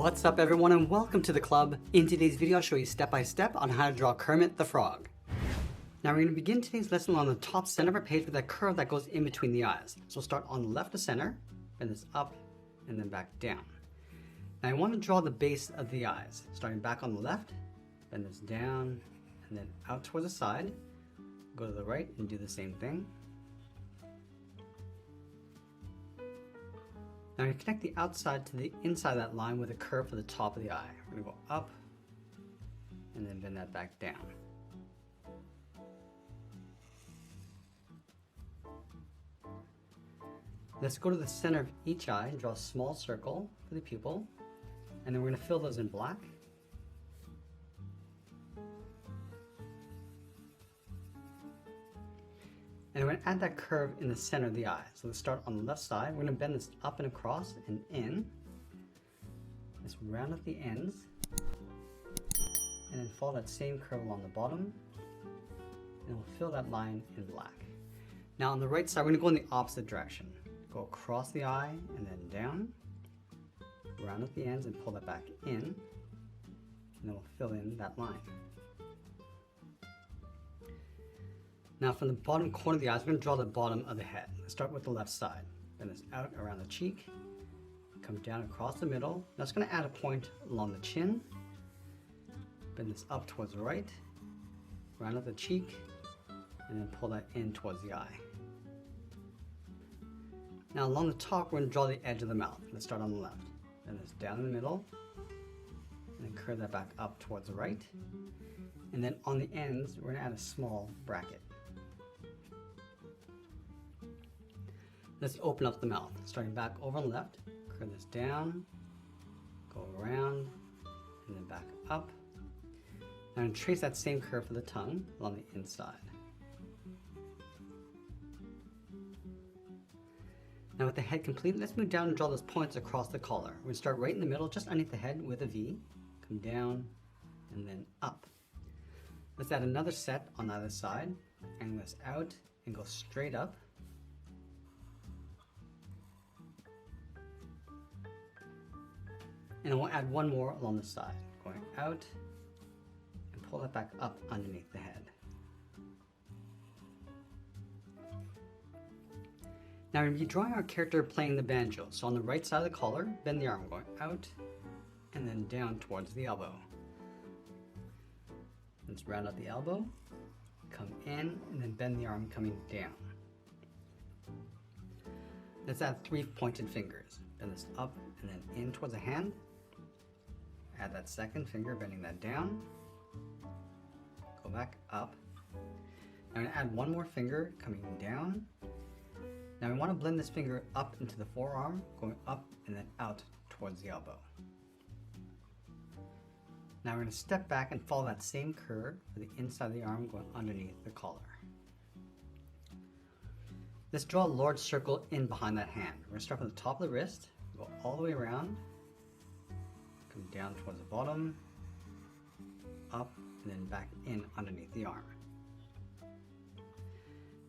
What's up everyone and welcome to the club. In today's video I'll show you step by step on how to draw Kermit the Frog. Now we're going to begin today's lesson on the top center of our page with that curve that goes in between the eyes. So we'll start on the left of center, bend this up and then back down. Now I want to draw the base of the eyes. Starting back on the left, bend this down and then out towards the side. Go to the right and do the same thing. Now we connect the outside to the inside of that line with a curve for the top of the eye. We're going to go up and then bend that back down. Let's go to the center of each eye and draw a small circle for the pupil, and then we're going to fill those in black. And we're going to add that curve in the center of the eye. So let's start on the left side. We're going to bend this up and across and in. Let's round at the ends. And then follow that same curve along the bottom. And we'll fill that line in black. Now on the right side, we're going to go in the opposite direction. Go across the eye and then down. Round at the ends and pull that back in. And then we'll fill in that line. Now from the bottom corner of the eyes, we're going to draw the bottom of the head. Let's start with the left side. Bend this out around the cheek, come down across the middle. Now it's going to add a point along the chin. Bend this up towards the right, round up the cheek, and then pull that in towards the eye. Now along the top, we're going to draw the edge of the mouth. Let's start on the left. Bend this down in the middle, and then curve that back up towards the right. And then on the ends, we're going to add a small bracket. Let's open up the mouth. Starting back over on the left, curve this down, go around, and then back up. Now I'm going to trace that same curve for the tongue along the inside. Now with the head complete, let's move down and draw those points across the collar. We're going to start right in the middle, just underneath the head with a V, come down, and then up. Let's add another set on the other side, angle this out, and go straight up. And we'll add one more along the side, going out and pull that back up underneath the head. Now we're going to be drawing our character playing the banjo. So on the right side of the collar, bend the arm going out and then down towards the elbow. Let's round out the elbow, come in, and then bend the arm coming down. Let's add 3 pointed fingers. Bend this up and then in towards the hand. Add that second finger, bending that down. Go back up. I'm going to add one more finger coming down. Now we want to blend this finger up into the forearm, going up and then out towards the elbow. Now we're going to step back and follow that same curve for the inside of the arm going underneath the collar. Let's draw a large circle in behind that hand. We're going to start from the top of the wrist, go all the way around, come down towards the bottom, up, and then back in underneath the arm.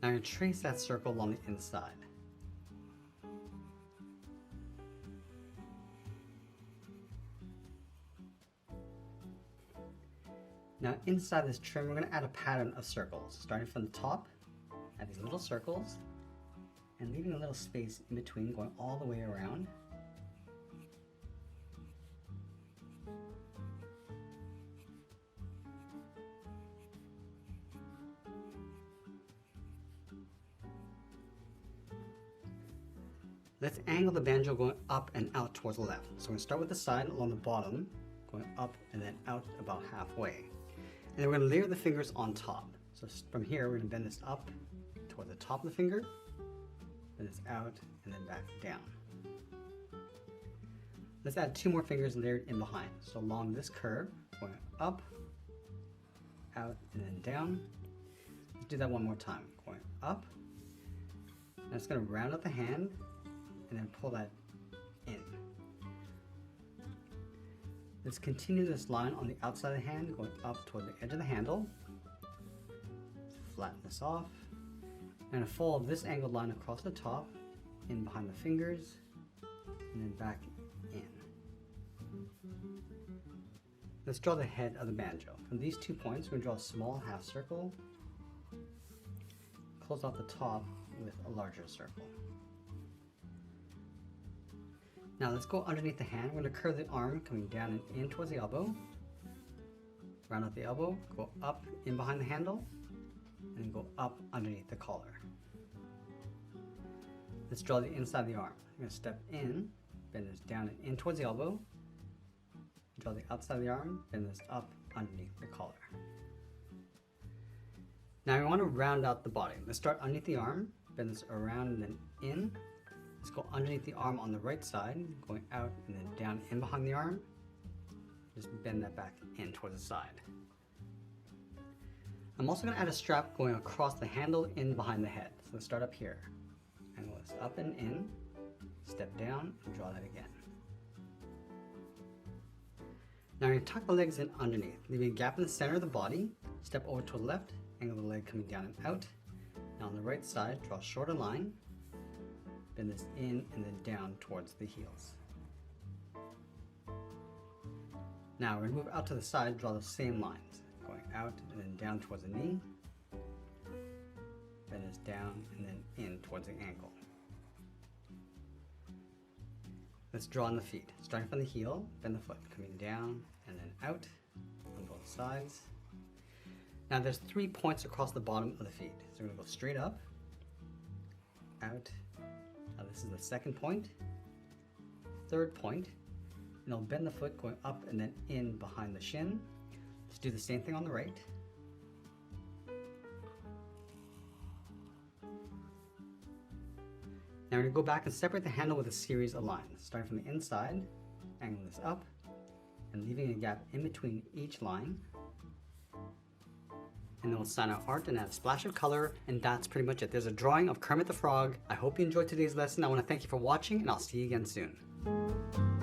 Now I'm going to trace that circle along the inside. Now inside this trim, we're going to add a pattern of circles. Starting from the top, add these little circles, and leaving a little space in between, going all the way around. Let's angle the banjo going up and out towards the left. So we're going to start with the side along the bottom, going up and then out about halfway. And then we're going to layer the fingers on top. So from here, we're going to bend this up toward the top of the finger, bend this out, and then back down. Let's add 2 more fingers layered in behind. So along this curve, going up, out, and then down. Let's do that one more time. Going up. Now it's going to round out the hand, and then pull that in. Let's continue this line on the outside of the hand, going up toward the edge of the handle. Flatten this off, and follow this angled line across the top, in behind the fingers, and then back in. Let's draw the head of the banjo. From these 2 points, we're going to draw a small half circle, close off the top with a larger circle. Now let's go underneath the hand. We're going to curve the arm coming down and in towards the elbow. Round out the elbow, go up in behind the handle, and go up underneath the collar. Let's draw the inside of the arm. I'm going to step in, bend this down and in towards the elbow. Draw the outside of the arm, bend this up underneath the collar. Now we want to round out the body. Let's start underneath the arm, bend this around and then in. Let's go underneath the arm on the right side, going out and then down in behind the arm. Just bend that back in towards the side. I'm also going to add a strap going across the handle in behind the head. So let's start up here. Angle this up and in, step down and draw that again. Now you're going to tuck the legs in underneath, leaving a gap in the center of the body. Step over to the left, angle the leg coming down and out. Now on the right side, draw a shorter line, bend this in and then down towards the heels. Now we're going to move out to the side, draw the same lines, going out and then down towards the knee, bend this down and then in towards the ankle. Let's draw on the feet. Starting from the heel, bend the foot, coming down and then out on both sides. Now there's 3 points across the bottom of the feet. So we're going to go straight up, out. Now this is the second point, third point, and I'll bend the foot going up and then in behind the shin. Let's do the same thing on the right. Now we're going to go back and separate the handle with a series of lines. Starting from the inside, angling this up, and leaving a gap in between each line. And then we'll sign our art and add a splash of color, and that's pretty much it. There's a drawing of Kermit the Frog. I hope you enjoyed today's lesson. I want to thank you for watching, and I'll see you again soon.